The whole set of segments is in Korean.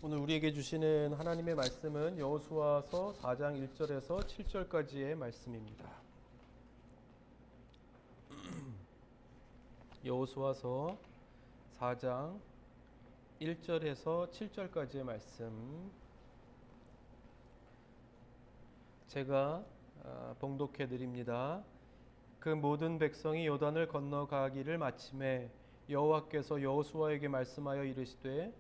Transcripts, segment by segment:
오늘 우리에게 주시는 하나님의 말씀은 여호수아서 4장 1절에서 7절까지의 말씀입니다. 여호수아서 4장 1절에서 7절까지의 말씀 제가 봉독해 드립니다. 그 모든 백성이 요단을 건너가기를 마침에 여호와께서 여호수아에게 말씀하여 이르시되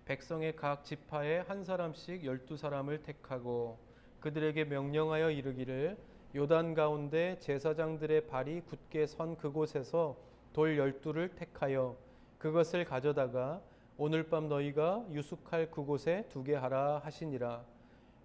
백성의 각 지파에 한 사람씩 12사람을 택하고 그들에게 명령하여 이르기를 요단 가운데 제사장들의 발이 굳게 선 그곳에서 돌 12를 택하여 그것을 가져다가 오늘 밤 너희가 유숙할 그곳에 두게 하라 하시니라.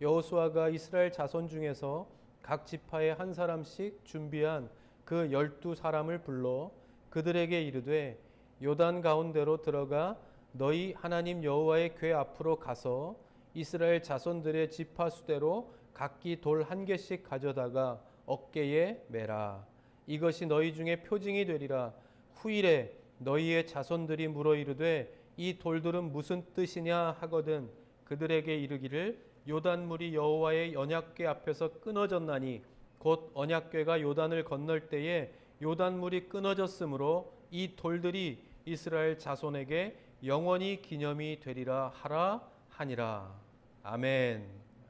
여호수아가 이스라엘 자손 중에서 각 지파에 한 사람씩 준비한 그 12사람을 불러 그들에게 이르되 요단 가운데로 들어가 너희 하나님 여호와의 궤 앞으로 가서 이스라엘 자손들의 지파 수대로 각기 돌 한 개씩 가져다가 어깨에 매라. 이것이 너희 중에 표징이 되리라. 후일에 너희의 자손들이 물어 이르되 이 돌들은 무슨 뜻이냐 하거든 그들에게 이르기를 요단물이 여호와의 언약궤 앞에서 끊어졌나니 곧 언약궤가 요단을 건널 때에 요단물이 끊어졌으므로 이 돌들이 이스라엘 자손에게 영원히 기념이 되리라 하라 하니라. 아멘.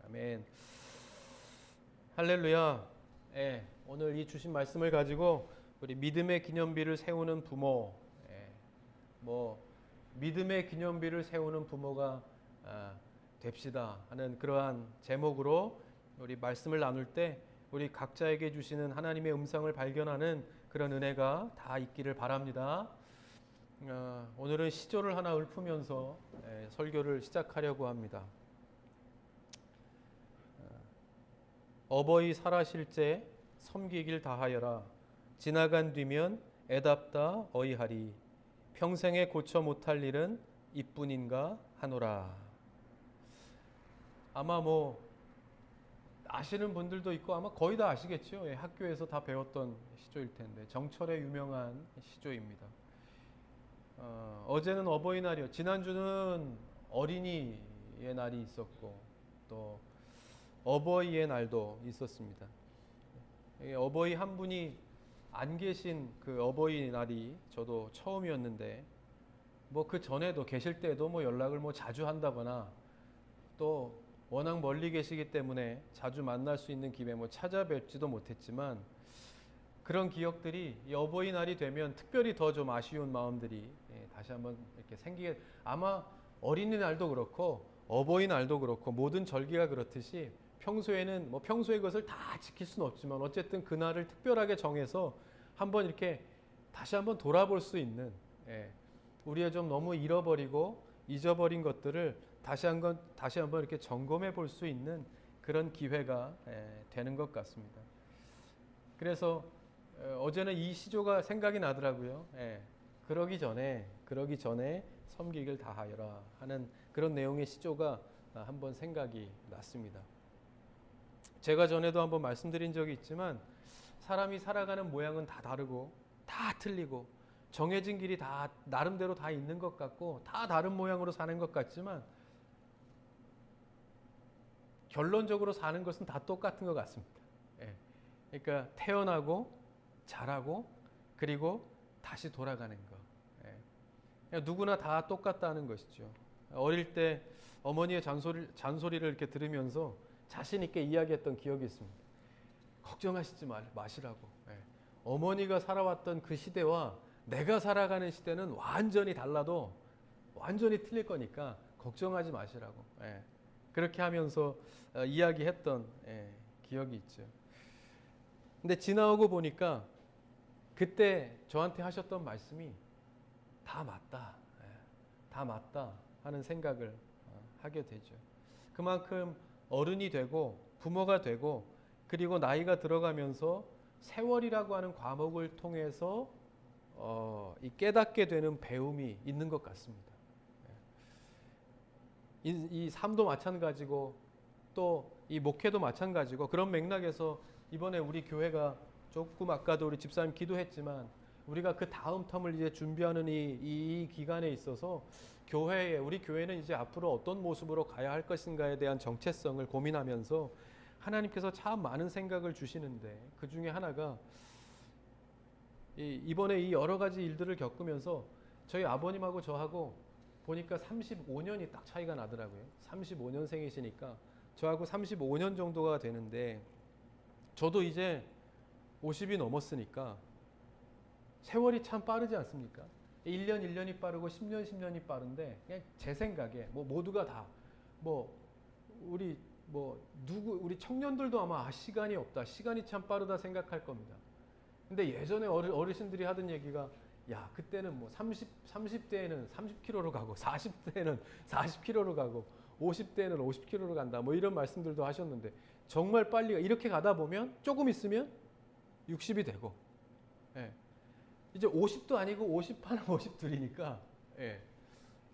아멘. 할렐루야. 오늘 이 주신 말씀을 가지고 우리 믿음의 기념비를 세우는 부모, 믿음의 기념비를 세우는 부모가 됩시다 하는 그러한 제목으로 우리 말씀을 나눌 때 우리 각자에게 주시는 하나님의 음성을 발견하는 그런 은혜가 다 있기를 바랍니다. 오늘은 시조를 하나 읊으면서 설교를 시작하려고 합니다. 어버이 살아실제 섬기길 다하여라. 지나간 뒤면 애답다 어이하리. 평생에 고쳐 못할 일은 이뿐인가 하노라. 아마 아시는 분들도 있고 아마 거의 다 아시겠죠. 학교에서 다 배웠던 시조일 텐데 정철의 유명한 시조입니다. 어제는 어버이날이요. 지난주는 어린이의 날이 있었고 또 어버이의 날도 있었습니다. 어버이 한 분이 안 계신 그 어버이날이 저도 처음이었는데 그 전에도 계실 때도 연락을 자주 한다거나 또 워낙 멀리 계시기 때문에 자주 만날 수 있는 김에 찾아뵙지도 못했지만 그런 기억들이 이 어버이날이 되면 특별히 더 좀 아쉬운 마음들이 다시 한번 이렇게 생기게, 아마 어린이날도 그렇고 어버이날도 그렇고 모든 절기가 그렇듯이 평소에는 평소의 것을 다 지킬 수는 없지만 어쨌든 그날을 특별하게 정해서 한번 이렇게 다시 한번 돌아볼 수 있는, 우리의 좀 너무 잃어버리고 잊어버린 것들을 다시 한번 이렇게 점검해 볼 수 있는 그런 기회가 되는 것 같습니다. 그래서 어제는 이 시조가 생각이 나더라고요. 그러기 전에 섬기길 다하여라 하는 그런 내용의 시조가 한번 생각이 났습니다. 제가 전에도 한번 말씀드린 적이 있지만 사람이 살아가는 모양은 다 다르고 다 틀리고 정해진 길이 다 나름대로 다 있는 것 같고 다 다른 모양으로 사는 것 같지만 결론적으로 사는 것은 다 똑같은 것 같습니다. 그러니까 태어나고 자라고 그리고 다시 돌아가는 거. 누구나 다 똑같다는 것이죠. 어릴 때 어머니의 잔소리를 이렇게 들으면서 자신 있게 이야기했던 기억이 있습니다. 걱정하시지 마시라고. 어머니가 살아왔던 그 시대와 내가 살아가는 시대는 완전히 달라도 완전히 틀릴 거니까 걱정하지 마시라고. 그렇게 하면서 이야기했던 기억이 있죠. 근데 지나오고 보니까 그때 저한테 하셨던 말씀이 다 맞다. 다 맞다 하는 생각을 하게 되죠. 그만큼 어른이 되고 부모가 되고 그리고 나이가 들어가면서 세월이라고 하는 과목을 통해서 이 깨닫게 되는 배움이 있는 것 같습니다. 이 삶도 마찬가지고 또 이 목회도 마찬가지고 그런 맥락에서 이번에 우리 교회가 조금 아까도 우리 집사님 기도했지만 우리가 그 다음 텀을 이제 준비하는 이 기간에 있어서 우리 교회는 이제 앞으로 어떤 모습으로 가야 할 것인가에 대한 정체성을 고민하면서 하나님께서 참 많은 생각을 주시는데, 그 중에 하나가 이번에 이 여러 가지 일들을 겪으면서 저희 아버님하고 저하고 보니까 35년이 딱 차이가 나더라고요. 35년생이시니까 저하고 35년 정도가 되는데, 저도 이제 50이 넘었으니까 세월이 참 빠르지 않습니까? 1년 1년이 빠르고 10년 10년이 빠른데, 그냥 제 생각에 뭐 모두가 다 우리 우리 청년들도 아마 시간이 없다, 시간이 참 빠르다 생각할 겁니다. 근데 예전에 어르신들이 하던 얘기가, 야, 그때는 뭐 30대에는 30km로 가고 40대에는 40km로 가고 50대에는 50km로 간다, 뭐 이런 말씀들도 하셨는데, 정말 빨리 이렇게 가다 보면 조금 있으면 60이 되고, 예. 이제 50도 아니고 51, 52이니까, 예.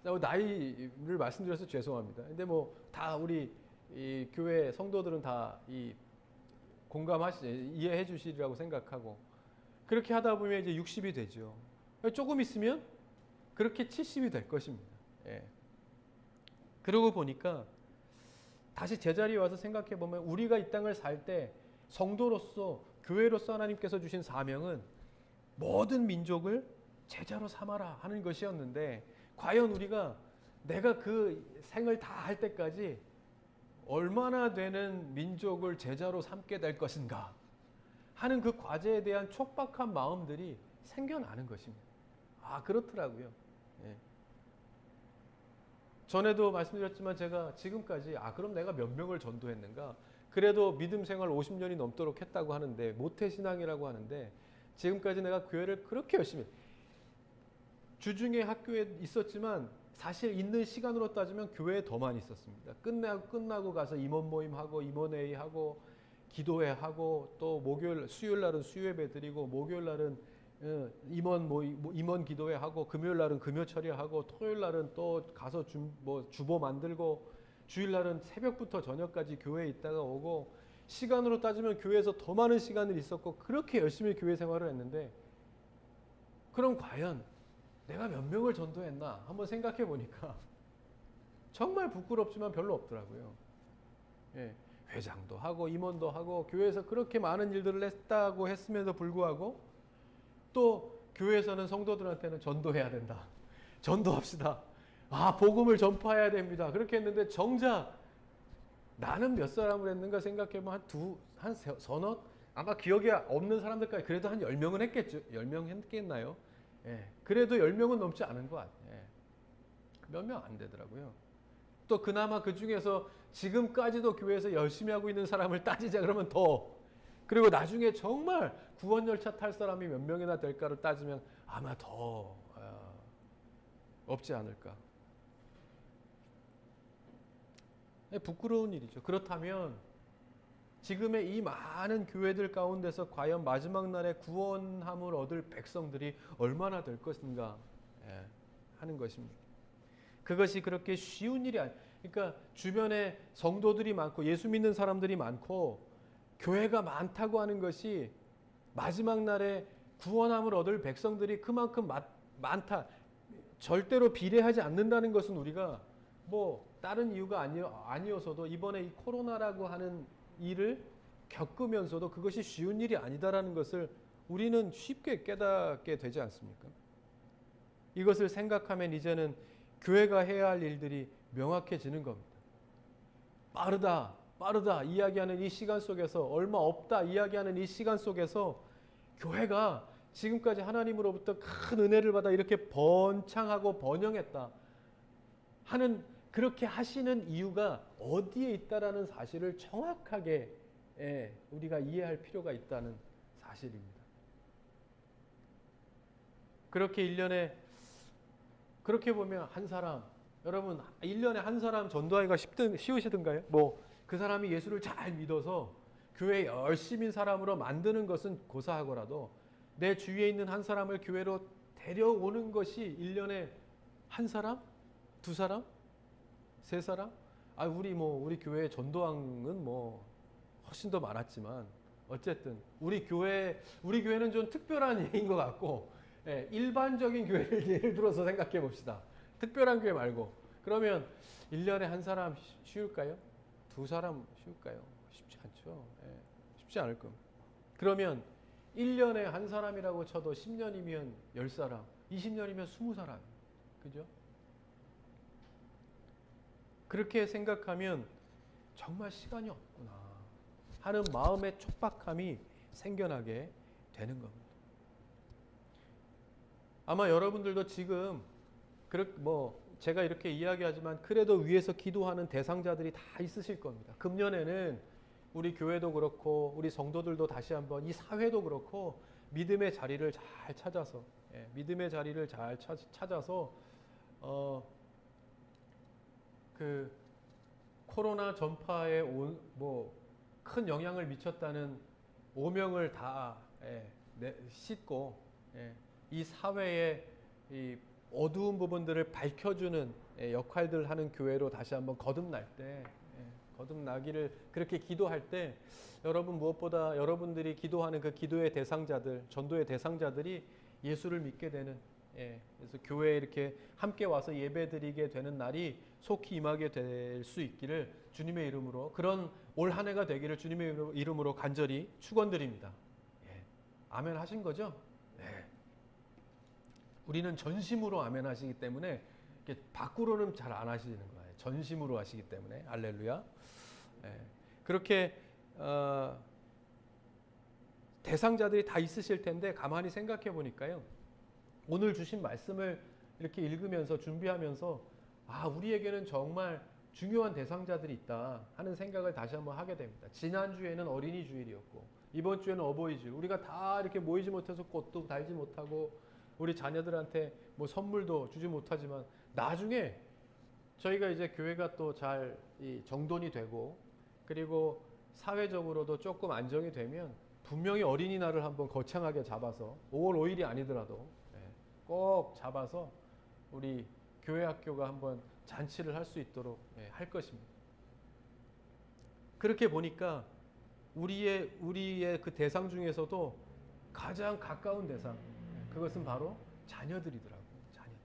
나이를 말씀드려서 죄송합니다. 근데 뭐 다 우리 이 교회 성도들은 다 이해해 주시리라고 생각하고, 그렇게 하다 보면 이제 60이 되죠. 조금 있으면 그렇게 70이 될 것입니다. 예. 그러고 보니까 다시 제자리에 와서 생각해 보면, 우리가 이 땅을 살 때 성도로서, 교회로서 하나님께서 주신 사명은 모든 민족을 제자로 삼아라 하는 것이었는데, 과연 우리가 내가 그 생을 다 할 때까지 얼마나 되는 민족을 제자로 삼게 될 것인가 하는 그 과제에 대한 촉박한 마음들이 생겨나는 것입니다. 아, 그렇더라고요. 예. 전에도 말씀드렸지만 제가 지금까지 그럼 내가 몇 명을 전도했는가? 그래도 믿음 생활 50년이 넘도록 했다고 하는데, 모태신앙이라고 하는데, 지금까지 내가 교회를 그렇게 열심히, 주중에 학교에 있었지만 사실 있는 시간으로 따지면 교회에 더 많이 있었습니다. 끝나고 가서 임원 모임하고 임원회의 하고 기도회 하고, 또 수요일 날은 수요예배 드리고, 목요일 날은 임원 기도회 하고, 금요일 날은 금요 처리하고, 토요일 날은 또 가서 주보 만들고, 주일 날은 새벽부터 저녁까지 교회에 있다가 오고, 시간으로 따지면 교회에서 더 많은 시간을 있었고, 그렇게 열심히 교회 생활을 했는데, 그럼 과연 내가 몇 명을 전도했나 한번 생각해 보니까 정말 부끄럽지만 별로 없더라고요. 예, 회장도 하고 임원도 하고 교회에서 그렇게 많은 일들을 했다고 했음에도 불구하고, 또 교회에서는 성도들한테는 전도해야 된다, 전도합시다, 복음을 전파해야 됩니다, 그렇게 했는데, 정작 나는 몇 사람을 했는가 생각해보면 한 서너, 아마 기억에 없는 사람들까지 그래도 한 10명은 했겠죠. 10명 했겠나요? 예, 그래도 10명은 넘지 않은 것 같아요. 예, 몇 명 안 되더라고요. 또 그나마 그 중에서 지금까지도 교회에서 열심히 하고 있는 사람을 따지자 그러면 더, 그리고 나중에 정말 구원열차 탈 사람이 몇 명이나 될까를 따지면 아마 더 없지 않을까. 부끄러운 일이죠. 그렇다면 지금의 이 많은 교회들 가운데서 과연 마지막 날에 구원함을 얻을 백성들이 얼마나 될 것인가 하는 것입니다. 그것이 그렇게 쉬운 일이 아니에요. 그러니까 주변에 성도들이 많고 예수 믿는 사람들이 많고 교회가 많다고 하는 것이 마지막 날에 구원함을 얻을 백성들이 그만큼 많다, 절대로 비례하지 않는다는 것은, 우리가 다른 이유가 아니어서도 이번에 이 코로나라고 하는 일을 겪으면서도 그것이 쉬운 일이 아니다라는 것을 우리는 쉽게 깨닫게 되지 않습니까? 이것을 생각하면 이제는 교회가 해야 할 일들이 명확해지는 겁니다. 빠르다 이야기하는 이 시간 속에서, 얼마 없다 이야기하는 이 시간 속에서 교회가 지금까지 하나님으로부터 큰 은혜를 받아 이렇게 번창하고 번영했다 하는, 그렇게 하시는 이유가 어디에 있다라는 사실을 정확하게 우리가 이해할 필요가 있다는 사실입니다. 그렇게 1년에, 그렇게 보면 한 사람, 여러분 1년에 한 사람 전도하기가 쉬우시던가요? 그 사람이 예수를 잘 믿어서 교회 열심인 사람으로 만드는 것은 고사하고라도, 내 주위에 있는 한 사람을 교회로 데려오는 것이 1년에 한 사람? 두 사람? 세 사람? 우리 교회 전도왕은 훨씬 더 많았지만, 어쨌든 우리 교회는 좀 특별한 예인 것 같고, 예, 일반적인 교회를 예를 들어서 생각해 봅시다. 특별한 교회 말고. 그러면 1년에 한 사람 쉬울까요? 두 사람 쉬울까요? 쉽지 않죠. 예, 쉽지 않을 겁니다. 그러면 1년에 한 사람이라고 쳐도 10년이면 10사람, 20년이면 20사람. 그죠? 그렇게 생각하면 정말 시간이 없구나 하는 마음의 촉박함이 생겨나게 되는 겁니다. 아마 여러분들도 지금 제가 이렇게 이야기하지만 그래도 위에서 기도하는 대상자들이 다 있으실 겁니다. 금년에는 우리 교회도 그렇고 우리 성도들도 다시 한번 이 사회도 그렇고 믿음의 자리를 잘 찾아서 믿음의 자리를 잘 찾아서 그 코로나 전파에 큰 영향을 미쳤다는 오명을 다 씻고 이 사회의 이 어두운 부분들을 밝혀주는 역할들 하는 교회로 다시 한번 거듭날 때 거듭나기를 그렇게 기도할 때 여러분 무엇보다 여러분들이 기도하는 그 기도의 대상자들 전도의 대상자들이 예수를 믿게 되는 그래서 교회에 이렇게 함께 와서 예배드리게 되는 날이 속히 임하게 될 수 있기를 주님의 이름으로 그런 올 한 해가 되기를 주님의 이름으로 간절히 축원드립니다. 아멘 하신 거죠? 네. 우리는 전심으로 아멘 하시기 때문에 밖으로는 잘 안 하시는 거예요. 전심으로 하시기 때문에 할렐루야. 그렇게 대상자들이 다 있으실 텐데 가만히 생각해 보니까요. 오늘 주신 말씀을 이렇게 읽으면서 준비하면서 우리에게는 정말 중요한 대상자들이 있다 하는 생각을 다시 한번 하게 됩니다. 지난주에는 어린이 주일이었고 이번 주에는 어버이 주일. 우리가 다 이렇게 모이지 못해서 꽃도 달지 못하고 우리 자녀들한테 뭐 선물도 주지 못하지만 나중에 저희가 이제 교회가 또 잘 정돈이 되고 그리고 사회적으로도 조금 안정이 되면 분명히 어린이날을 한번 거창하게 잡아서 5월 5일이 아니더라도 꼭 잡아서 우리 교회 학교가 한번 잔치를 할 수 있도록 할 것입니다. 그렇게 보니까 우리의 그 대상 중에서도 가장 가까운 대상 그것은 바로 자녀들이더라고요. 자녀들.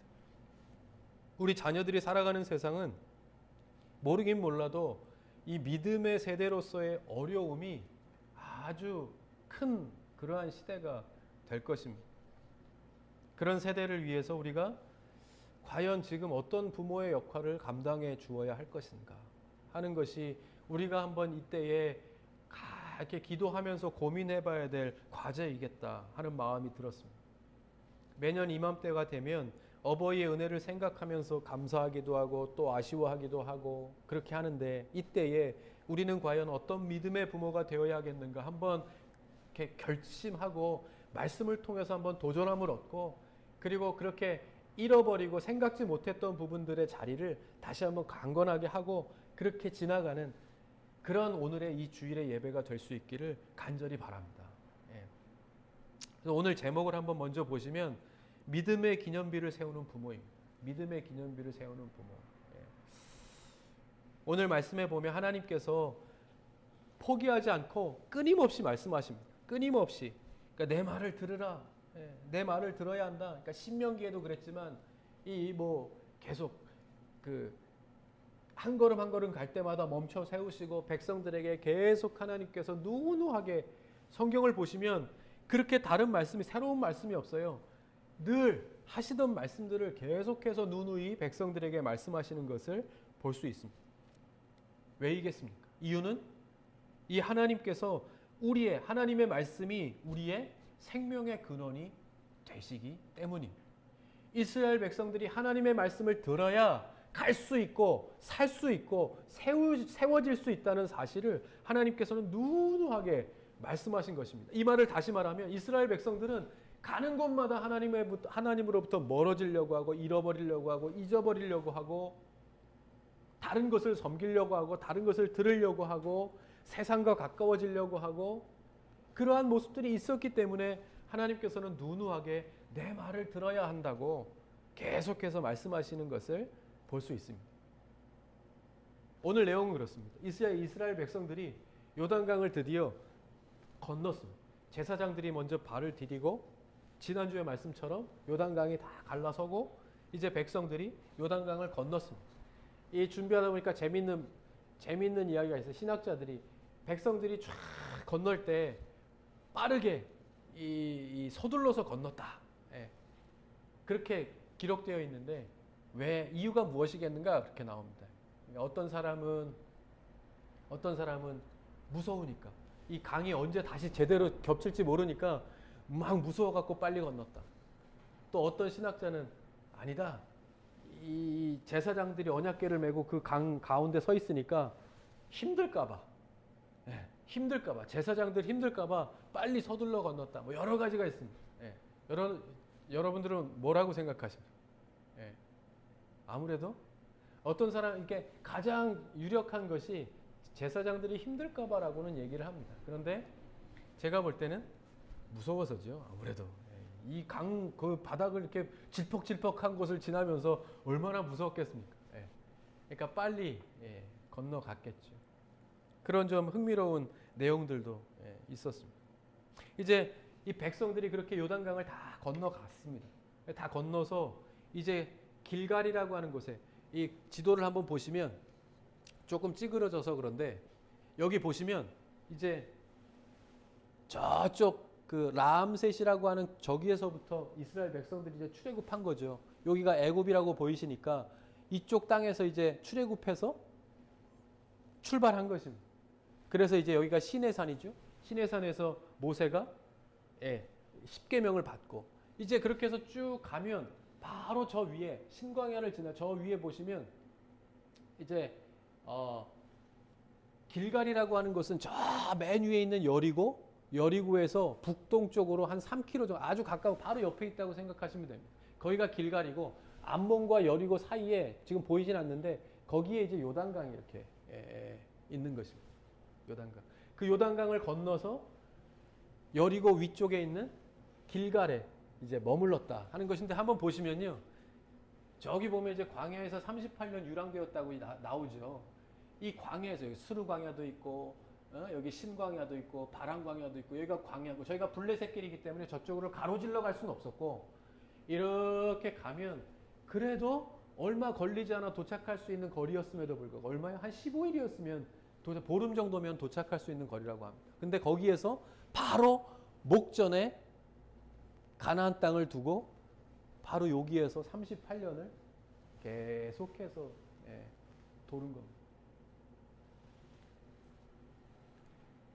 우리 자녀들이 살아가는 세상은 모르긴 몰라도 이 믿음의 세대로서의 어려움이 아주 큰 그러한 시대가 될 것입니다. 그런 세대를 위해서 우리가 과연 지금 어떤 부모의 역할을 감당해 주어야 할 것인가 하는 것이 우리가 한번 이때에 이렇게 기도하면서 고민해 봐야 될 과제이겠다 하는 마음이 들었습니다. 매년 이맘때가 되면 어버이의 은혜를 생각하면서 감사하기도 하고 또 아쉬워하기도 하고 그렇게 하는데 이때에 우리는 과연 어떤 믿음의 부모가 되어야 하겠는가 한번 이렇게 결심하고 말씀을 통해서 한번 도전함을 얻고 그리고 그렇게 잃어버리고 생각지 못했던 부분들의 자리를 다시 한번 강건하게 하고 그렇게 지나가는 그런 오늘의 이 주일의 예배가 될 수 있기를 간절히 바랍니다. 그래서 오늘 제목을 한번 먼저 보시면 믿음의 기념비를 세우는 부모입니다. 믿음의 기념비를 세우는 부모. 오늘 말씀에 보면 하나님께서 포기하지 않고 끊임없이 말씀하십니다. 끊임없이. 그러니까 내 말을 들으라. 내 말을 들어야 한다. 그러니까 신명기에도 그랬지만 계속 한 걸음 한 걸음 갈 때마다 멈춰 세우시고 백성들에게 계속 하나님께서 누누하게 성경을 보시면 그렇게 다른 말씀이 새로운 말씀이 없어요. 늘 하시던 말씀들을 계속해서 누누이 백성들에게 말씀하시는 것을 볼 수 있습니다. 왜이겠습니까? 이유는 이 하나님께서 하나님의 말씀이 우리의 생명의 근원이 되시기 때문입니다. 이스라엘 백성들이 하나님의 말씀을 들어야 갈 수 있고 살 수 있고 세워질 수 있다는 사실을 하나님께서는 누누하게 말씀하신 것입니다. 이 말을 다시 말하면 이스라엘 백성들은 가는 곳마다 하나님으로부터 멀어지려고 하고 잃어버리려고 하고 잊어버리려고 하고 다른 것을 섬기려고 하고 다른 것을 들으려고 하고 세상과 가까워지려고 하고 그러한 모습들이 있었기 때문에 하나님께서는 누누하게 내 말을 들어야 한다고 계속해서 말씀하시는 것을 볼 수 있습니다. 오늘 내용은 그렇습니다. 이스라엘 백성들이 요단강을 드디어 건넜습니다. 제사장들이 먼저 발을 디디고 지난주의 말씀처럼 요단강이 다 갈라서고 이제 백성들이 요단강을 건넜습니다. 이 준비하다 보니까 재밌는 이야기가 있어요. 신학자들이 백성들이 쫙 건널 때 빠르게 이 서둘러서 건넜다. 예. 그렇게 기록되어 있는데 왜 이유가 무엇이겠는가 그렇게 나옵니다. 어떤 사람은 무서우니까 이 강이 언제 다시 제대로 겹칠지 모르니까 막 무서워갖고 빨리 건넜다. 또 어떤 신학자는 아니다. 이 제사장들이 언약궤를 메고 그 강 가운데 서 있으니까 힘들까봐, 제사장들 힘들까봐 빨리 서둘러 건넜다. 뭐 여러 가지가 있습니다. 여러분들은 뭐라고 생각하십니까? 아무래도 어떤 사람 이렇게 가장 유력한 것이 제사장들이 힘들까봐라고는 얘기를 합니다. 그런데 제가 볼 때는 무서워서죠. 아무래도 이 강 그 바닥을 이렇게 질퍽질퍽한 곳을 지나면서 얼마나 무서웠겠습니까? 그러니까 빨리 건너갔겠죠. 그런 좀 흥미로운 내용들도 있었습니다. 이제 이 백성들이 그렇게 요단강을 다 건너갔습니다. 다 건너서 이제 길갈이라고 하는 곳에 이 지도를 한번 보시면 조금 찌그러져서 그런데 여기 보시면 이제 저쪽 그 라암셋이라고 하는 저기에서부터 이스라엘 백성들이 이제 출애굽한 거죠. 여기가 애굽이라고 보이시니까 이쪽 땅에서 이제 출애굽해서 출발한 것입니다. 그래서 이제 여기가 시내산이죠. 시내산에서 모세가 십계명을 받고 이제 그렇게 해서 쭉 가면 바로 저 위에 신광야를 지나 저 위에 보시면 이제 길갈이라고 하는 곳은 저 맨 위에 있는 여리고에서 북동쪽으로 한 3km 정도 아주 가까워 바로 옆에 있다고 생각하시면 됩니다. 거기가 길갈이고 암몬과 여리고 사이에 지금 보이진 않는데 거기에 이제 요단강이 이렇게 있는 것입니다. 요단강. 그 요단강을 건너서 여리고 위쪽에 있는 길갈에 이제 머물렀다 하는 것인데 한번 보시면요. 저기 보면 이제 광야에서 38년 유랑되었다고 나오죠. 이 광야에서 여기 수르 광야도 있고 여기 신광야도 있고 바람광야도 있고 여기가 광야고 저희가 블레셋길이기 때문에 저쪽으로 가로질러 갈 수는 없었고 이렇게 가면 그래도 얼마 걸리지 않아 도착할 수 있는 거리였음에도 불구하고 얼마요? 한 15일이었으면 보름 정도면 도착할 수 있는 거리라고 합니다. 근데 거기에서 바로 목전에 가나안 땅을 두고 바로 여기에서 38년을 계속해서 도는 겁니다.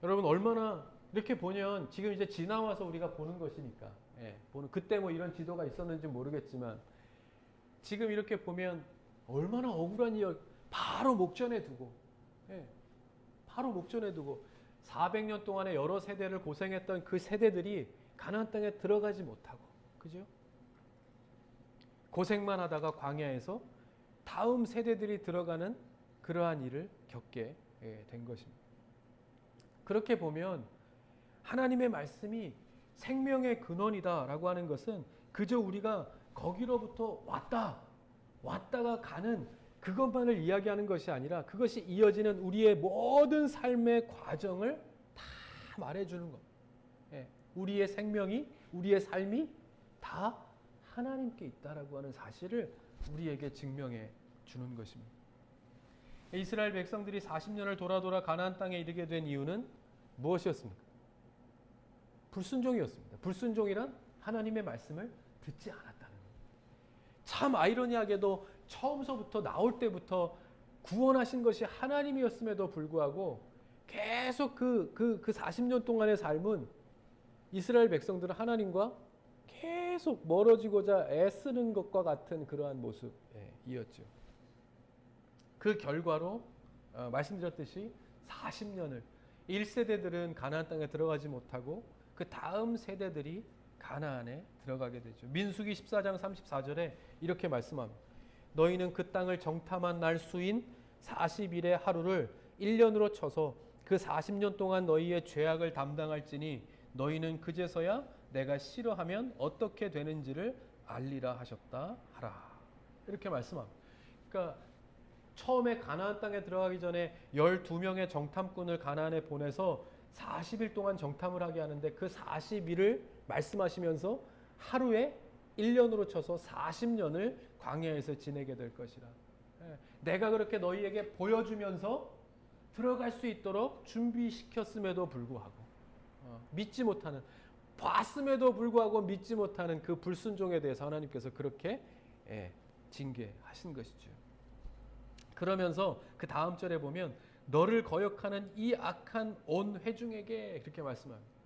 여러분 얼마나 이렇게 보면 지금 이제 지나와서 우리가 보는 것이니까 보는 그때 뭐 이런 지도가 있었는지 모르겠지만 지금 이렇게 보면 얼마나 억울한 일 바로 목전에 두고 바로 목전에 두고 400년 동안에 여러 세대를 고생했던 그 세대들이 가나안 땅에 들어가지 못하고 그죠? 고생만 하다가 광야에서 다음 세대들이 들어가는 그러한 일을 겪게 된 것입니다. 그렇게 보면 하나님의 말씀이 생명의 근원이다라고 하는 것은 그저 우리가 거기로부터 왔다가 가는 그것만을 이야기하는 것이 아니라 그것이 이어지는 우리의 모든 삶의 과정을 다 말해주는 것. 우리의 생명이, 우리의 삶이 다 하나님께 있다라고 하는 사실을 우리에게 증명해 주는 것입니다. 이스라엘 백성들이 40년을 돌아 가나안 땅에 이르게 된 이유는 무엇이었습니까? 불순종이었습니다. 불순종이란 하나님의 말씀을 듣지 않았다는 겁니다. 참 아이러니하게도 처음서부터 나올 때부터 구원하신 것이 하나님이었음에도 불구하고 계속 그 40년 동안의 삶은 이스라엘 백성들은 하나님과 계속 멀어지고자 애쓰는 것과 같은 그러한 모습이었죠. 그 결과로 말씀드렸듯이 40년을 1세대들은 가나안 땅에 들어가지 못하고 그 다음 세대들이 가나안에 들어가게 되죠. 민수기 14장 34절에 이렇게 말씀합니다. 너희는 그 땅을 정탐한 날 수인 40일의 하루를 1년으로 쳐서 그 40년 동안 너희의 죄악을 담당할지니 너희는 그제서야 내가 싫어하면 어떻게 되는지를 알리라 하셨다 하라. 이렇게 말씀합니다. 그러니까 처음에 가나안 땅에 들어가기 전에 12명의 정탐꾼을 가나안에 보내서 40일 동안 정탐을 하게 하는데 그 40일을 말씀하시면서 하루에 1년으로 쳐서 40년을 광야에서 지내게 될 것이라. 내가 그렇게 너희에게 보여주면서 들어갈 수 있도록 준비시켰음에도 불구하고 믿지 못하는, 봤음에도 불구하고 믿지 못하는 그 불순종에 대해서 하나님께서 그렇게 징계하신 것이죠. 그러면서 그 다음 절에 보면 너를 거역하는 이 악한 온 회중에게 그렇게 말씀합니다.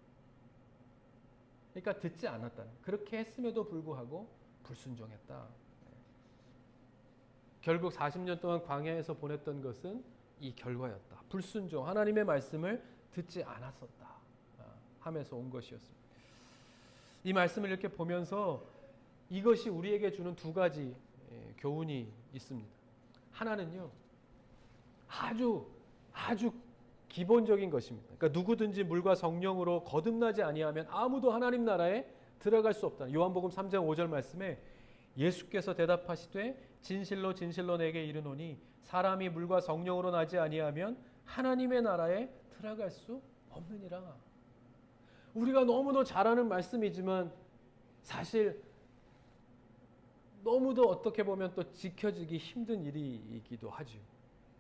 그러니까 듣지 않았다는, 그렇게 했음에도 불구하고 불순종했다. 결국 40년 동안 광야에서 보냈던 것은 이 결과였다. 불순종, 하나님의 말씀을 듣지 않았었다 하면서 온 것이었습니다. 이 말씀을 이렇게 보면서 이것이 우리에게 주는 두 가지 교훈이 있습니다. 하나는요, 아주 기본적인 것입니다. 그러니까 누구든지 물과 성령으로 거듭나지 아니하면 아무도 하나님 나라에 들어갈 수 없다. 요한복음 3장 5절 말씀에 예수께서 대답하시되 진실로 진실로 내게 이르노니 사람이 물과 성령으로 나지 아니하면 하나님의 나라에 들어갈 수 없느니라. 우리가 너무도 잘 아는 말씀이지만 사실 너무도 어떻게 보면 또 지켜지기 힘든 일이기도 하죠.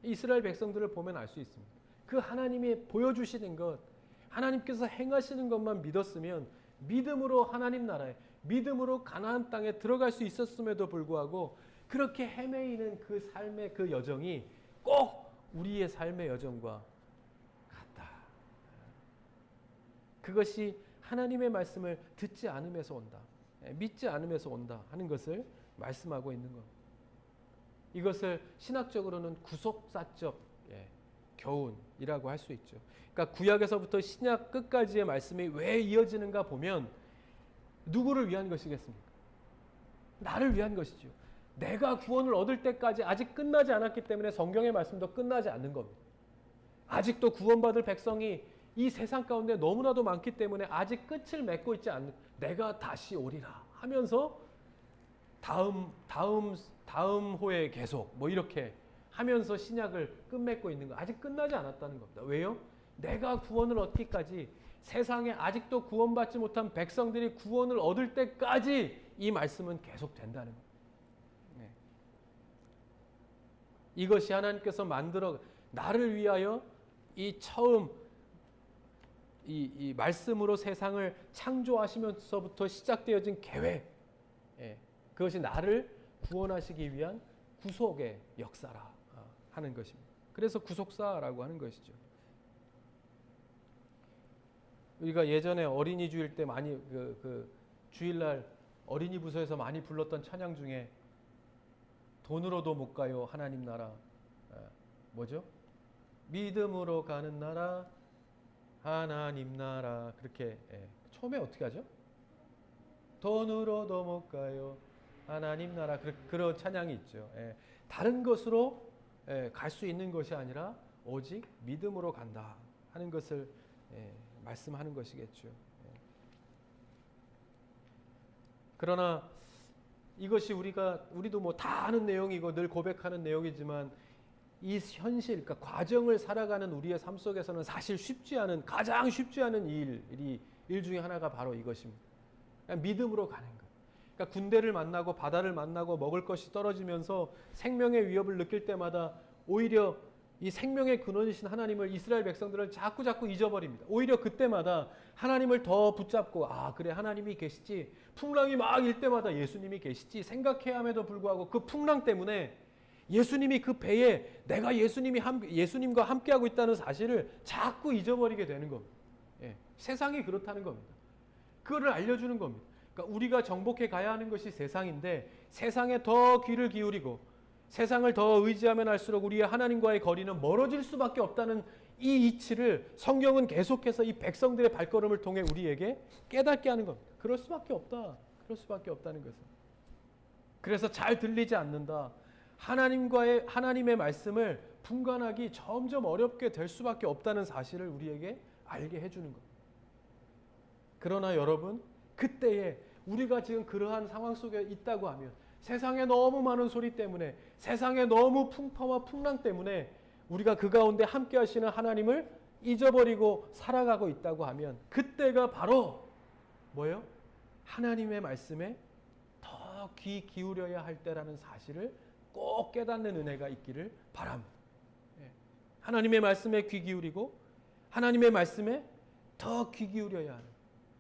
이스라엘 백성들을 보면 알 수 있습니다. 그 하나님이 보여주시는 것, 하나님께서 행하시는 것만 믿었으면 믿음으로 하나님 나라에, 믿음으로 가나안 땅에 들어갈 수 있었음에도 불구하고 그렇게 헤매이는 그 삶의 그 여정이 꼭 우리의 삶의 여정과 같다. 그것이 하나님의 말씀을 듣지 않음에서 온다, 믿지 않음에서 온다 하는 것을 말씀하고 있는 것. 이것을 신학적으로는 구속사적 교훈이라고 할 수 있죠. 그러니까 구약에서부터 신약 끝까지의 말씀이 왜 이어지는가 보면 누구를 위한 것이겠습니까? 나를 위한 것이죠. 내가 구원을 얻을 때까지 아직 끝나지 않았기 때문에 성경의 말씀도 끝나지 않는 겁니다. 아직도 구원받을 백성이 이 세상 가운데 너무나도 많기 때문에 아직 끝을 맺고 있지 않는, 내가 다시 오리라 하면서 다음 호에 계속 뭐 이렇게 하면서 신약을 끝맺고 있는 거, 아직 끝나지 않았다는 겁니다. 왜요? 내가 구원을 얻기까지, 세상에 아직도 구원받지 못한 백성들이 구원을 얻을 때까지 이 말씀은 계속 된다는 겁니다. 이것이 하나님께서 만들어 나를 위하여 이 처음 이 말씀으로 세상을 창조하시면서부터 시작되어진 계획, 그것이 나를 구원하시기 위한 구속의 역사라 하는 것입니다. 그래서 구속사라고 하는 것이죠. 우리가 예전에 어린이 주일 때 많이 그 주일날 어린이 부서에서 많이 불렀던 찬양 중에 돈으로도 못 가요 하나님 나라, 뭐죠? 믿음으로 가는 나라 하나님 나라, 그렇게 처음에 어떻게 하죠? 돈으로도 못 가요 하나님 나라, 그런 찬양이 있죠. 다른 것으로 갈 수 있는 것이 아니라 오직 믿음으로 간다 하는 것을 말씀하는 것이겠죠. 그러나 이것이 우리도 뭐 다 아는 내용이고 늘 고백하는 내용이지만 이 현실, 그러니까 과정을 살아가는 우리의 삶 속에서는 사실 가장 쉽지 않은 일 중에 하나가 바로 이것입니다. 그냥 믿음으로 가는 것. 그러니까 군대를 만나고 바다를 만나고 먹을 것이 떨어지면서 생명의 위협을 느낄 때마다 오히려 이 생명의 근원이신 하나님을 이스라엘 백성들은 자꾸 잊어버립니다. 오히려 그때마다 하나님을 더 붙잡고, 그래 하나님이 계시지, 풍랑이 막 일 때마다 예수님이 계시지 생각해야 함에도 불구하고 그 풍랑 때문에 예수님이 그 배에 내가 예수님과 함께하고 있다는 사실을 자꾸 잊어버리게 되는 겁니다. 세상이 그렇다는 겁니다. 그거를 알려주는 겁니다. 그러니까 우리가 정복해 가야 하는 것이 세상인데 세상에 더 귀를 기울이고 세상을 더 의지하면 할수록 우리의 하나님과의 거리는 멀어질 수밖에 없다는 이 이치를 성경은 계속해서 이 백성들의 발걸음을 통해 우리에게 깨닫게 하는 겁니다. 그럴 수밖에 없다. 그럴 수밖에 없다는 것은. 그래서 잘 들리지 않는다. 하나님의 말씀을 분간하기 점점 어렵게 될 수밖에 없다는 사실을 우리에게 알게 해주는 겁니다. 그러나 여러분, 그때에 우리가 지금 그러한 상황 속에 있다고 하면, 세상에 너무 많은 소리 때문에, 세상에 너무 풍파와 풍랑 때문에 우리가 그 가운데 함께 하시는 하나님을 잊어버리고 살아가고 있다고 하면, 그때가 바로 뭐예요? 하나님의 말씀에 더 귀 기울여야 할 때라는 사실을 꼭 깨닫는 은혜가 있기를 바랍니다. 하나님의 말씀에 귀 기울이고 하나님의 말씀에 더 귀 기울여야 하는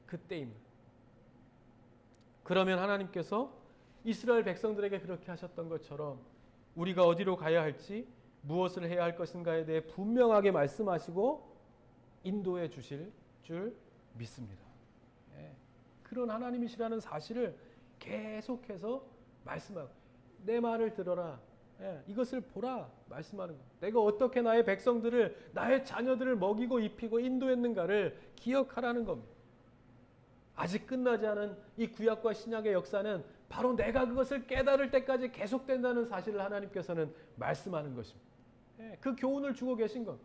그때입니다. 그러면 하나님께서 이스라엘 백성들에게 그렇게 하셨던 것처럼 우리가 어디로 가야 할지 무엇을 해야 할 것인가에 대해 분명하게 말씀하시고 인도해 주실 줄 믿습니다. 그런 하나님이시라는 사실을 계속해서 말씀하고 내 말을 들어라. 이것을 보라 말씀하는 것. 내가 어떻게 나의 백성들을 나의 자녀들을 먹이고 입히고 인도했는가를 기억하라는 겁니다. 아직 끝나지 않은 이 구약과 신약의 역사는 바로 내가 그것을 깨달을 때까지 계속된다는 사실을 하나님께서는 말씀하는 것입니다. 그 교훈을 주고 계신 것.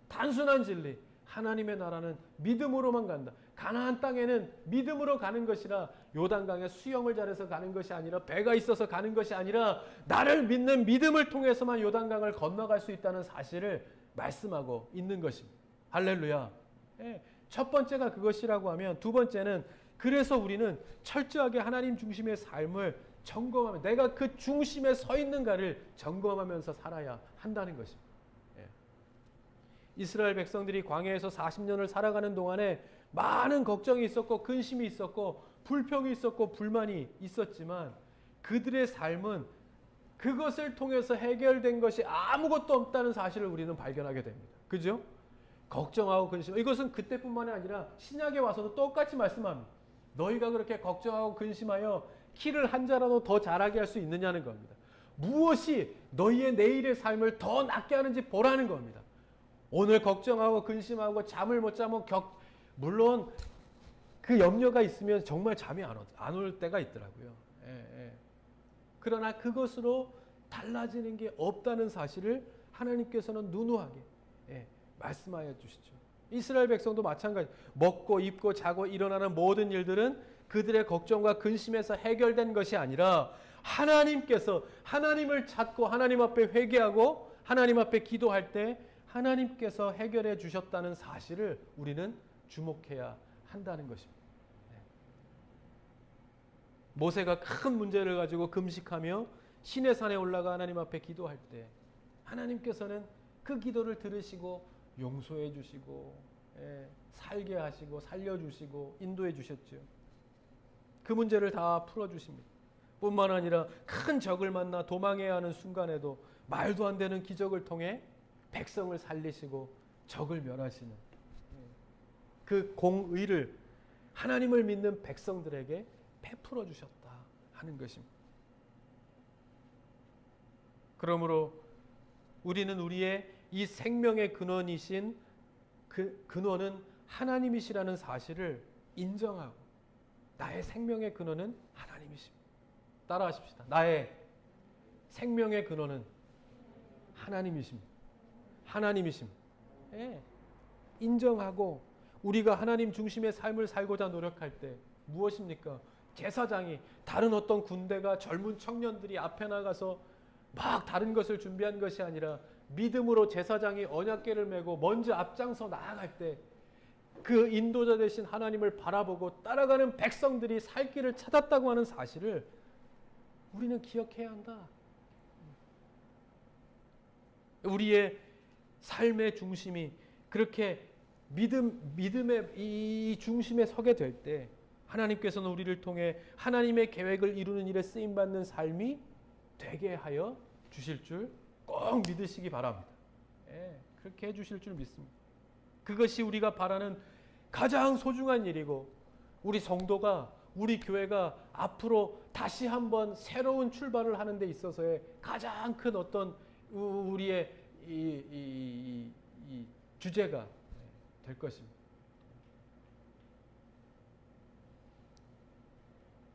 단순한 진리. 하나님의 나라는 믿음으로만 간다. 가나안 땅에는 믿음으로 가는 것이라 요단강에 수영을 잘해서 가는 것이 아니라 배가 있어서 가는 것이 아니라 나를 믿는 믿음을 통해서만 요단강을 건너갈 수 있다는 사실을 말씀하고 있는 것입니다. 할렐루야. 첫 번째가 그것이라고 하면 두 번째는 그래서 우리는 철저하게 하나님 중심의 삶을 점검하면 내가 그 중심에 서 있는가를 점검하면서 살아야 한다는 것입니다. 이스라엘 백성들이 광야에서 40년을 살아가는 동안에 많은 걱정이 있었고 근심이 있었고 불평이 있었고 불만이 있었지만 그들의 삶은 그것을 통해서 해결된 것이 아무것도 없다는 사실을 우리는 발견하게 됩니다. 그죠? 걱정하고 근심. 이것은 그때뿐만이 아니라 신약에 와서도 똑같이 말씀합니다. 너희가 그렇게 걱정하고 근심하여 키를 한 자라도 더 자라게 할 수 있느냐는 겁니다. 무엇이 너희의 내일의 삶을 더 낫게 하는지 보라는 겁니다. 오늘 걱정하고 근심하고 잠을 못 자면 물론 그 염려가 있으면 정말 잠이 안 올 때가 있더라고요. 그러나 그것으로 달라지는 게 없다는 사실을 하나님께서는 누누하게 말씀하여 주시죠. 이스라엘 백성도 마찬가지. 먹고 입고 자고 일어나는 모든 일들은 그들의 걱정과 근심에서 해결된 것이 아니라 하나님께서 하나님을 찾고 하나님 앞에 회개하고 하나님 앞에 기도할 때 하나님께서 해결해 주셨다는 사실을 우리는 주목해야 한다는 것입니다. 모세가 큰 문제를 가지고 금식하며 시내산에 올라가 하나님 앞에 기도할 때 하나님께서는 그 기도를 들으시고 용서해 주시고 살게 하시고 살려주시고 인도해 주셨죠. 그 문제를 다 풀어주십니다. 뿐만 아니라 큰 적을 만나 도망해야 하는 순간에도 말도 안 되는 기적을 통해 백성을 살리시고 적을 멸하시는 그 공의를 하나님을 믿는 백성들에게 베풀어 주셨다 하는 것입니다. 그러므로 우리는 우리의 이 생명의 근원이신 그 근원은 하나님이시라는 사실을 인정하고 나의 생명의 근원은 하나님이십니다. 따라하십시다. 나의 생명의 근원은 하나님이십니다. 하나님이십니다. 인정하고 우리가 하나님 중심의 삶을 살고자 노력할 때 무엇입니까? 제사장이 다른 어떤 군대가 젊은 청년들이 앞에 나가서 막 다른 것을 준비한 것이 아니라 믿음으로 제사장이 언약궤를 메고 먼저 앞장서 나아갈 때 그 인도자 되신 하나님을 바라보고 따라가는 백성들이 살 길을 찾았다고 하는 사실을 우리는 기억해야 한다. 우리의 삶의 중심이 그렇게 믿음의 이 중심에 서게 될 때 하나님께서는 우리를 통해 하나님의 계획을 이루는 일에 쓰임받는 삶이 되게 하여 주실 줄 꼭 믿으시기 바랍니다. 그렇게 해주실 줄 믿습니다. 그것이 우리가 바라는 가장 소중한 일이고 우리 성도가 우리 교회가 앞으로 다시 한번 새로운 출발을 하는 데 있어서의 가장 큰 어떤 우리의 이 주제가 될 것입니다.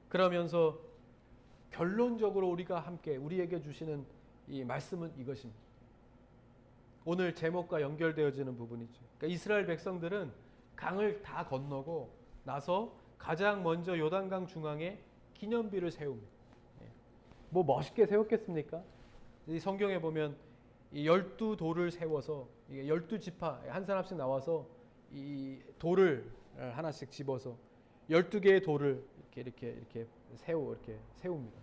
그러면서 결론적으로 우리가 함께 우리에게 주시는 이 말씀은 이것입니다. 오늘 제목과 연결되어지는 부분이죠. 그러니까 이스라엘 백성들은 강을 다 건너고 나서 가장 먼저 요단강 중앙에 기념비를 세웁니다. 뭐 멋있게 세웠겠습니까? 이 성경에 보면 이 12돌을 세워서 12지파 한 사람씩 나와서 이 돌을 하나씩 집어서 12개의 돌을 이렇게 세웁니다.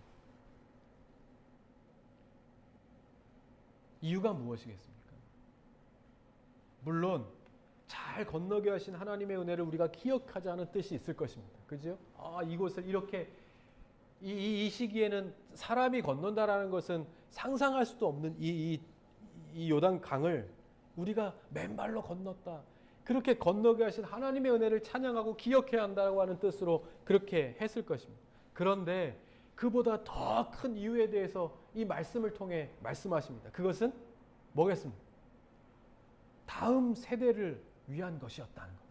이유가 무엇이겠습니까? 물론 잘 건너게 하신 하나님의 은혜를 우리가 기억하자는 뜻이 있을 것입니다. 그죠? 이곳을 이렇게 이 시기에는 사람이 건넌다라는 것은 상상할 수도 없는 이 요단강을 우리가 맨발로 건넜다. 그렇게 건너게 하신 하나님의 은혜를 찬양하고 기억해야 한다고 하는 뜻으로 그렇게 했을 것입니다. 그런데 그보다 더 큰 이유에 대해서 이 말씀을 통해 말씀하십니다. 그것은 뭐겠습니까? 다음 세대를 위한 것이었다는 것.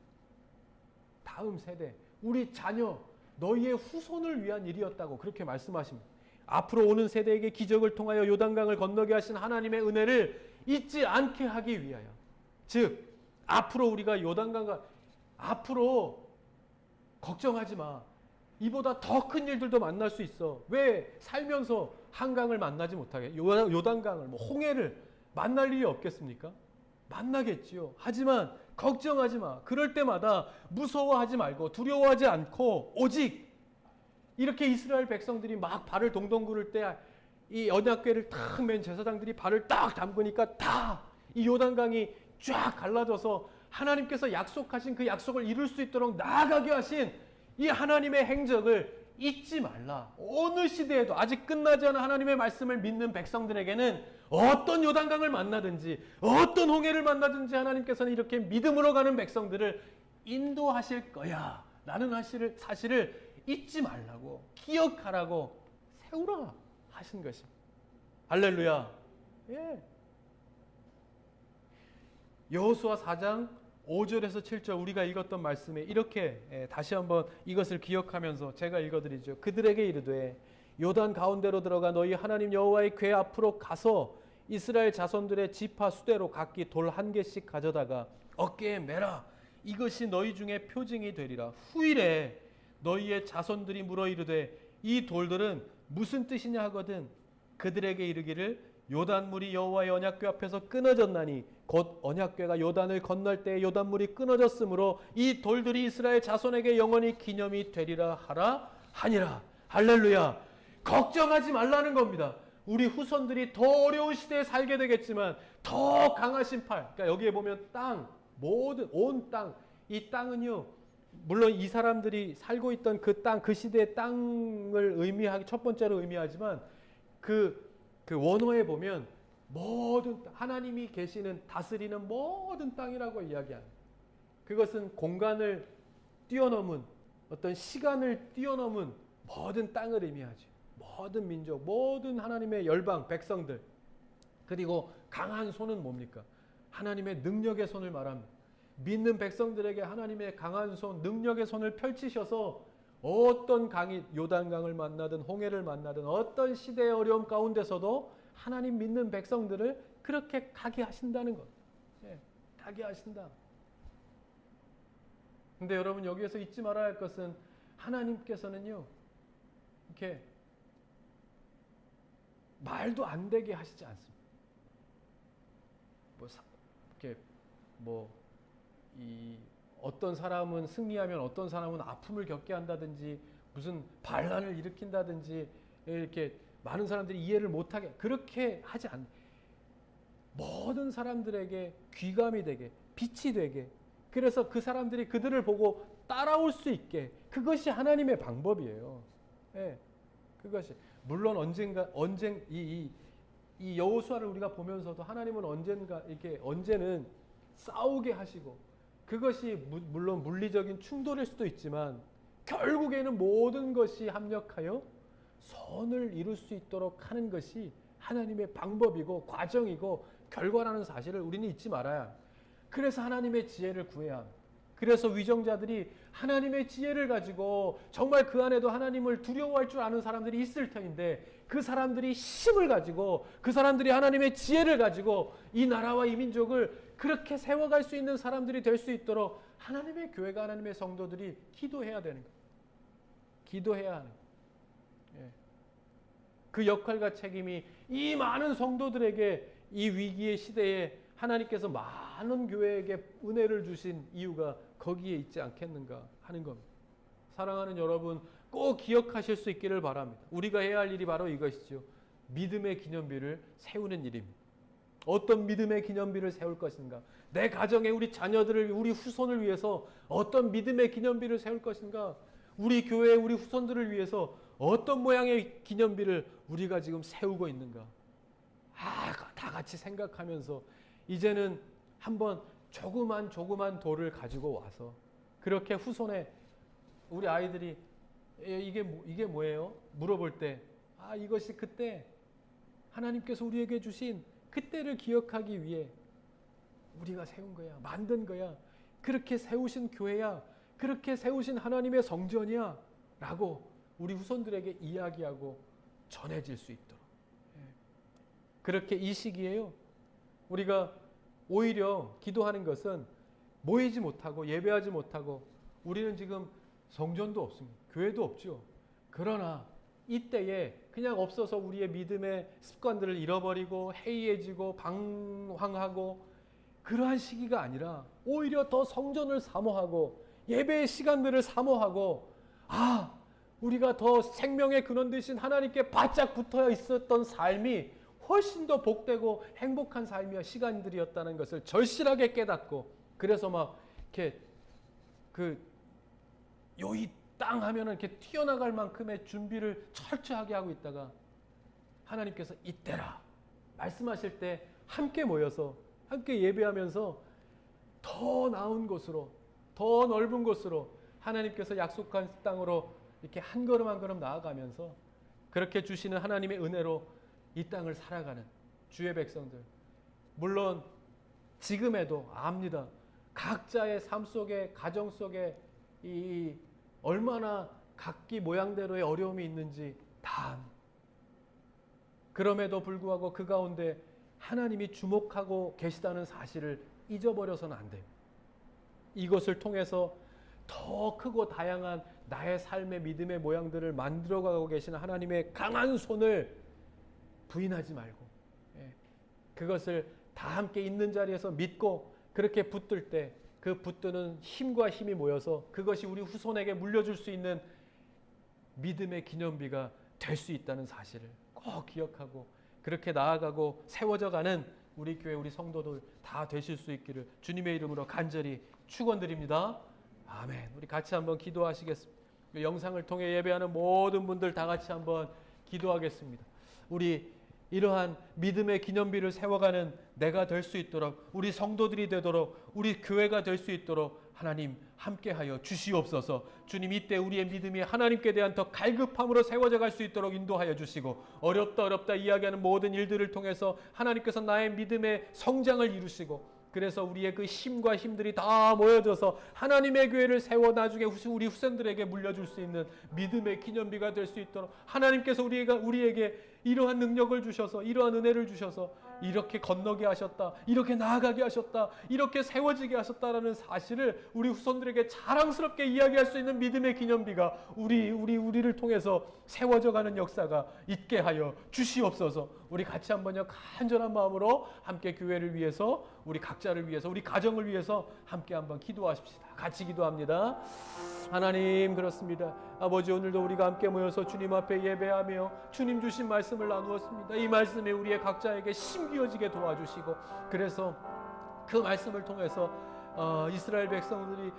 다음 세대, 우리 자녀, 너희의 후손을 위한 일이었다고 그렇게 말씀하십니다. 앞으로 오는 세대에게 기적을 통하여 요단강을 건너게 하신 하나님의 은혜를 잊지 않게 하기 위하여, 즉 앞으로 우리가 요단강과 앞으로 걱정하지 마. 이보다 더 큰 일들도 만날 수 있어. 왜 살면서 한강을 만나지 못하게, 요단강을, 홍해를 만날 일이 없겠습니까? 만나겠지요. 하지만 걱정하지 마. 그럴 때마다 무서워하지 말고 두려워하지 않고 오직 이렇게 이스라엘 백성들이 막 발을 동동 구를 때 이 언약궤를 탁 맨 제사장들이 발을 딱 담그니까 다 이 요단강이 쫙 갈라져서 하나님께서 약속하신 그 약속을 이룰 수 있도록 나아가게 하신 이 하나님의 행적을 잊지 말라. 어느 시대에도 아직 끝나지 않은 하나님의 말씀을 믿는 백성들에게는 어떤 요단강을 만나든지 어떤 홍해를 만나든지 하나님께서는 이렇게 믿음으로 가는 백성들을 인도하실 거야 라는 사실을 잊지 말라고, 기억하라고, 세우라 하신 것입니다. 할렐루야. 예. 여호수아 4장 5절에서 7절 우리가 읽었던 말씀에 이렇게 다시 한번 이것을 기억하면서 제가 읽어드리죠. 그들에게 이르되 요단 가운데로 들어가 너희 하나님 여호와의 궤 앞으로 가서 이스라엘 자손들의 지파 수대로 각기 돌 한 개씩 가져다가 어깨에 매라. 이것이 너희 중에 표징이 되리라. 후일에 너희의 자손들이 물어 이르되 이 돌들은 무슨 뜻이냐 하거든 그들에게 이르기를 요단물이 여호와의 언약궤 앞에서 끊어졌나니 곧 언약궤가 요단을 건널 때 요단물이 끊어졌으므로 이 돌들이 이스라엘 자손에게 영원히 기념이 되리라 하라 하니라. 할렐루야. 걱정하지 말라는 겁니다. 우리 후손들이 더 어려운 시대에 살게 되겠지만 더 강하신 팔, 그러니까 여기에 보면 땅, 모든 온 땅, 이 땅은요 물론 이 사람들이 살고 있던 그 땅, 그 시대의 땅을 의미하기 첫 번째로 의미하지만 그 원어에 보면 모든 하나님이 계시는 다스리는 모든 땅이라고 이야기합니다. 그것은 공간을 뛰어넘은 어떤 시간을 뛰어넘은 모든 땅을 의미하죠. 모든 민족, 모든 하나님의 열방, 백성들. 그리고 강한 손은 뭡니까? 하나님의 능력의 손을 말합니다. 믿는 백성들에게 하나님의 강한 손, 능력의 손을 펼치셔서 어떤 강이 요단강을 만나든 홍해를 만나든 어떤 시대의 어려움 가운데서도 하나님 믿는 백성들을 그렇게 가게 하신다는 것. 예, 가게 하신다. 근데 여러분 여기에서 잊지 말아야 할 것은 하나님께서는요 이렇게 말도 안 되게 하시지 않습니다. 어떤 사람은 승리하면 어떤 사람은 아픔을 겪게 한다든지 무슨 반란을 일으킨다든지 이렇게 많은 사람들이 이해를 못하게 그렇게 하지 않. 모든 사람들에게 귀감이 되게, 빛이 되게, 그래서 그 사람들이 그들을 보고 따라올 수 있게, 그것이 하나님의 방법이에요. 예, 그것이 물론 이 여호수아를 우리가 보면서도 하나님은 언제는 싸우게 하시고, 그것이 물론 물리적인 충돌일 수도 있지만 결국에는 모든 것이 합력하여 선을 이룰 수 있도록 하는 것이 하나님의 방법이고 과정이고 결과라는 사실을 우리는 잊지 말아야 합니다. 그래서 하나님의 지혜를 구해야 합니다. 그래서 위정자들이 하나님의 지혜를 가지고 정말 그 안에도 하나님을 두려워할 줄 아는 사람들이 있을 터인데, 그 사람들이 힘을 가지고, 그 사람들이 하나님의 지혜를 가지고 이 나라와 이 민족을 그렇게 세워갈 수 있는 사람들이 될 수 있도록 하나님의 교회가, 하나님의 성도들이 기도해야 되는 거예요. 기도해야 하는 거예요. 예. 그 역할과 책임이 이 많은 성도들에게 이 위기의 시대에 하나님께서 많은 교회에게 은혜를 주신 이유가 거기에 있지 않겠는가 하는 겁니다. 사랑하는 여러분, 꼭 기억하실 수 있기를 바랍니다. 우리가 해야 할 일이 바로 이것이죠. 믿음의 기념비를 세우는 일입니다. 어떤 믿음의 기념비를 세울 것인가? 내 가정에 우리 자녀들을, 우리 후손을 위해서 어떤 믿음의 기념비를 세울 것인가? 우리 교회, 우리 후손들을 위해서 어떤 모양의 기념비를 우리가 지금 세우고 있는가? 다 같이 생각하면서 이제는 한번 조그만 돌을 가지고 와서 그렇게 후손에 우리 아이들이 이게 뭐예요? 물어볼 때 이것이 그때 하나님께서 우리에게 주신 그때를 기억하기 위해 우리가 세운 거야. 만든 거야. 그렇게 세우신 교회야. 그렇게 세우신 하나님의 성전이야. 라고 우리 후손들에게 이야기하고 전해질 수 있도록. 그렇게 이 시기에요. 우리가 오히려 기도하는 것은 모이지 못하고 예배하지 못하고 우리는 지금 성전도 없습니다. 교회도 없죠. 그러나 이때에 그냥 없어서 우리의 믿음의 습관들을 잃어버리고 해이해지고 방황하고 그러한 시기가 아니라 오히려 더 성전을 사모하고 예배의 시간들을 사모하고 우리가 더 생명의 근원 되신 하나님께 바짝 붙어 있었던 삶이 훨씬 더 복되고 행복한 삶이야 시간들이었다는 것을 절실하게 깨닫고 그래서 막 이렇게 요이 땅 하면은 이렇게 튀어나갈 만큼의 준비를 철저하게 하고 있다가 하나님께서 이때라 말씀하실 때 함께 모여서 함께 예배하면서 더 나은 곳으로 더 넓은 곳으로 하나님께서 약속한 땅으로 이렇게 한 걸음 한 걸음 나아가면서 그렇게 주시는 하나님의 은혜로 이 땅을 살아가는 주의 백성들 물론 지금에도 압니다. 각자의 삶 속에 가정 속에 이 얼마나 각기 모양대로의 어려움이 있는지 다 그럼에도 불구하고 그 가운데 하나님이 주목하고 계시다는 사실을 잊어버려서는 안 됩니다. 이것을 통해서 더 크고 다양한 나의 삶의 믿음의 모양들을 만들어가고 계시는 하나님의 강한 손을 부인하지 말고 그것을 다 함께 있는 자리에서 믿고 그렇게 붙들 때 그 붙드는 힘과 힘이 모여서 그것이 우리 후손에게 물려줄 수 있는 믿음의 기념비가 될 수 있다는 사실을 꼭 기억하고 그렇게 나아가고 세워져가는 우리 교회 우리 성도들 다 되실 수 있기를 주님의 이름으로 간절히 축원드립니다. 아멘. 우리 같이 한번 기도하시겠습니다. 영상을 통해 예배하는 모든 분들 다 같이 한번 기도하겠습니다. 우리 이러한 믿음의 기념비를 세워가는 내가 될 수 있도록 우리 성도들이 되도록 우리 교회가 될 수 있도록 하나님 함께하여 주시옵소서. 주님 이때 우리의 믿음이 하나님께 대한 더 갈급함으로 세워져 갈 수 있도록 인도하여 주시고 어렵다 이야기하는 모든 일들을 통해서 하나님께서 나의 믿음의 성장을 이루시고 그래서 우리의 그 힘과 힘들이 다 모여져서 하나님의 교회를 세워 나중에 우리 후손들에게 물려줄 수 있는 믿음의 기념비가 될 수 있도록 하나님께서 우리에게 이러한 능력을 주셔서 이러한 은혜를 주셔서 이렇게 건너게 하셨다. 이렇게 나아가게 하셨다. 이렇게 세워지게 하셨다라는 사실을 우리 후손들에게 자랑스럽게 이야기할 수 있는 믿음의 기념비가 우리를 통해서 세워져가는 역사가 있게 하여 주시옵소서. 우리 같이 한번요 간절한 마음으로 함께 교회를 위해서 우리 각자를 위해서 우리 가정을 위해서 함께 한번 기도하십시다. 같이 기도합니다. 하나님 그렇습니다. 아버지 오늘도 우리가 함께 모여서 주님 앞에 예배하며 주님 주신 말씀을 나누었습니다. 이 말씀에 우리의 각자에게 심기어지게 도와주시고 그래서 그 말씀을 통해서 이스라엘 백성들이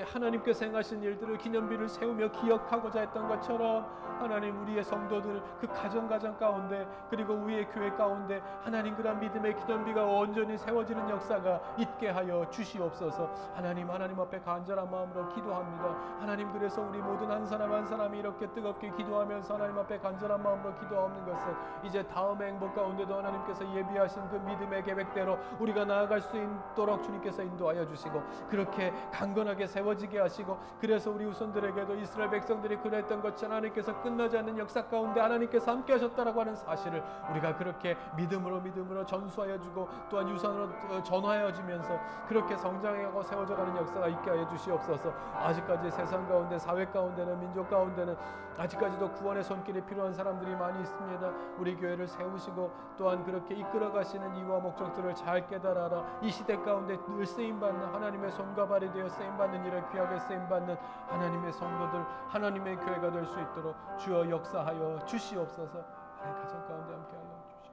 하나님께서 행하신 일들을 기념비를 세우며 기억하고자 했던 것처럼 하나님 우리의 성도들 그 가정 가운데 그리고 우리의 교회 가운데 하나님 그런 믿음의 기념비가 온전히 세워지는 역사가 있게 하여 주시옵소서. 하나님 앞에 간절한 마음으로 기도합니다. 하나님 그래서 우리 모든 한 사람 한 사람이 이렇게 뜨겁게 기도하면서 하나님 앞에 간절한 마음으로 기도하는 것은 이제 다음의 행복 가운데도 하나님께서 예비하신 그 믿음의 계획대로 우리가 나아갈 수 있도록 주님께서 인도하여 주시고 그렇게 강건하게 세워지게 하시고 그래서 우리 후손들에게도 이스라엘 백성들이 그랬던 것처럼 하나님께서 끝나지 않는 역사 가운데 하나님께서 함께 하셨다라고 하는 사실을 우리가 그렇게 믿음으로 전수하여 주고 또한 유산으로 전하여 주면서 그렇게 성장하고 세워져가는 역사가 있게 하여 주시옵소서. 아직까지 세상 가운데 사회 가운데는 민족 가운데는 아직까지도 구원의 손길이 필요한 사람들이 많이 있습니다. 우리 교회를 세우시고 또한 그렇게 이끌어 가시는 이유와 목적들을 잘 깨달아라. 이 시대 가운데 늘 쓰임받는 하나님의 손과 발이 되어 쓰임받는 일에 귀하게 쓰임받는 하나님의 성도들, 하나님의 교회가 될 수 있도록 주여 역사하여 주시옵소서. 하나님 가정 가운데 함께 하여 주시옵소서.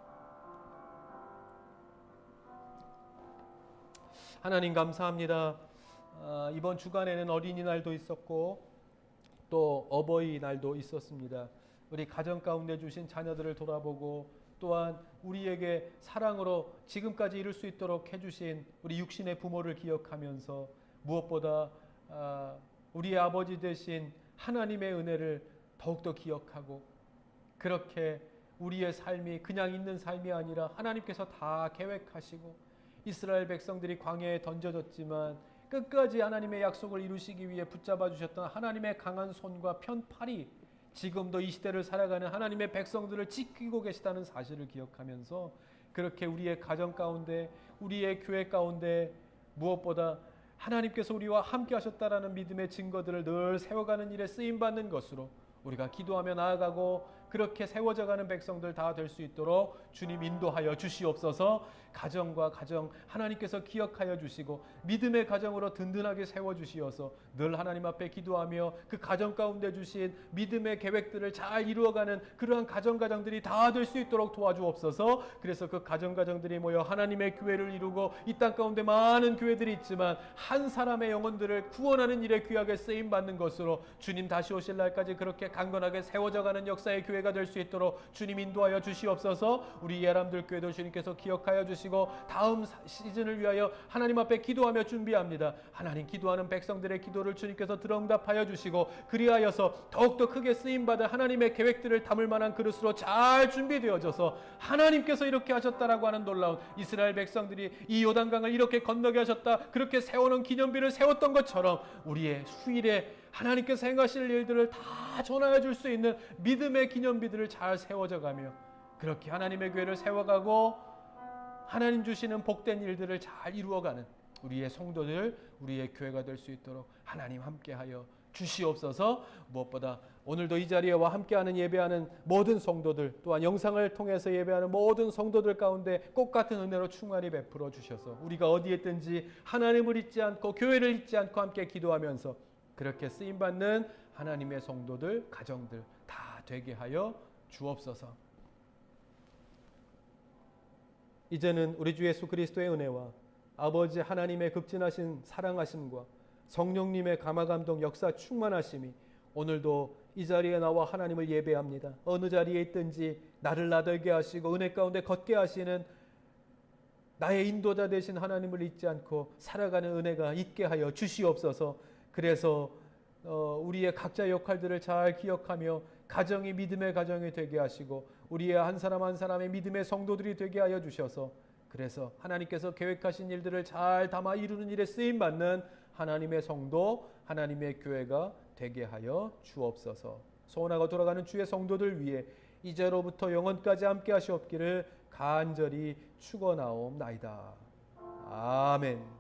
하나님 감사합니다. 이번 주간에는 어린이날도 있었고 또 어버이날도 있었습니다. 우리 가정 가운데 주신 자녀들을 돌아보고 또한 우리에게 사랑으로 지금까지 이룰 수 있도록 해주신 우리 육신의 부모를 기억하면서 무엇보다 우리의 아버지 되신 하나님의 은혜를 더욱더 기억하고 그렇게 우리의 삶이 그냥 있는 삶이 아니라 하나님께서 다 계획하시고 이스라엘 백성들이 광야에 던져졌지만 끝까지 하나님의 약속을 이루시기 위해 붙잡아 주셨던 하나님의 강한 손과 편팔이 지금도 이 시대를 살아가는 하나님의 백성들을 지키고 계시다는 사실을 기억하면서 그렇게 우리의 가정 가운데 우리의 교회 가운데 무엇보다 하나님께서 우리와 함께 하셨다라는 믿음의 증거들을 늘 세워가는 일에 쓰임받는 것으로 우리가 기도하며 나아가고 그렇게 세워져가는 백성들 다 될 수 있도록 주님 인도하여 주시옵소서. 가정과 가정 하나님께서 기억하여 주시고 믿음의 가정으로 든든하게 세워주시어서 늘 하나님 앞에 기도하며 그 가정 가운데 주신 믿음의 계획들을 잘 이루어가는 그러한 가정들이 다 될 수 있도록 도와주옵소서. 그래서 그 가정들이 모여 하나님의 교회를 이루고 이 땅 가운데 많은 교회들이 있지만 한 사람의 영혼들을 구원하는 일에 귀하게 쓰임받는 것으로 주님 다시 오실 날까지 그렇게 강건하게 세워져가는 역사의 교회가 될 수 있도록 주님 인도하여 주시옵소서. 우리 예람들 교회도 주님께서 기억하여 주시고 다음 시즌을 위하여 하나님 앞에 기도하며 준비합니다. 하나님 기도하는 백성들의 기도를 주님께서 들응답하여 주시고 그리하여서 더욱더 크게 쓰임받은 하나님의 계획들을 담을 만한 그릇으로 잘 준비되어져서 하나님께서 이렇게 하셨다라고 하는 놀라운 이스라엘 백성들이 이 요단강을 이렇게 건너게 하셨다 그렇게 세워놓은 기념비를 세웠던 것처럼 우리의 수일에 하나님께서 행하실 일들을 다 전하여 줄 수 있는 믿음의 기념비들을 잘 세워져 가며 그렇게 하나님의 교회를 세워가고 하나님 주시는 복된 일들을 잘 이루어가는 우리의 성도들, 우리의 교회가 될 수 있도록 하나님 함께하여 주시옵소서. 무엇보다 오늘도 이 자리에 와 함께하는 예배하는 모든 성도들 또한 영상을 통해서 예배하는 모든 성도들 가운데 꽃같은 은혜로 충만히 베풀어 주셔서 우리가 어디에 있든지 하나님을 잊지 않고 교회를 잊지 않고 함께 기도하면서 그렇게 쓰임받는 하나님의 성도들, 가정들 다 되게 하여 주옵소서. 이제는 우리 주 예수 그리스도의 은혜와 아버지 하나님의 극진하신 사랑하심과 성령님의 감화감동 역사 충만하심이 오늘도 이 자리에 나와 하나님을 예배합니다. 어느 자리에 있든지 나를 나들게 하시고 은혜 가운데 걷게 하시는 나의 인도자 되신 하나님을 잊지 않고 살아가는 은혜가 있게 하여 주시옵소서. 그래서 우리의 각자의 역할들을 잘 기억하며 가정이 믿음의 가정이 되게 하시고 우리의 한 사람 한 사람의 믿음의 성도들이 되게 하여 주셔서 그래서 하나님께서 계획하신 일들을 잘 담아 이루는 일에 쓰임받는 하나님의 성도, 하나님의 교회가 되게 하여 주옵소서. 소원하고 돌아가는 주의 성도들 위해 이제로부터 영원까지 함께 하시옵기를 간절히 축원하옵나이다. 아멘.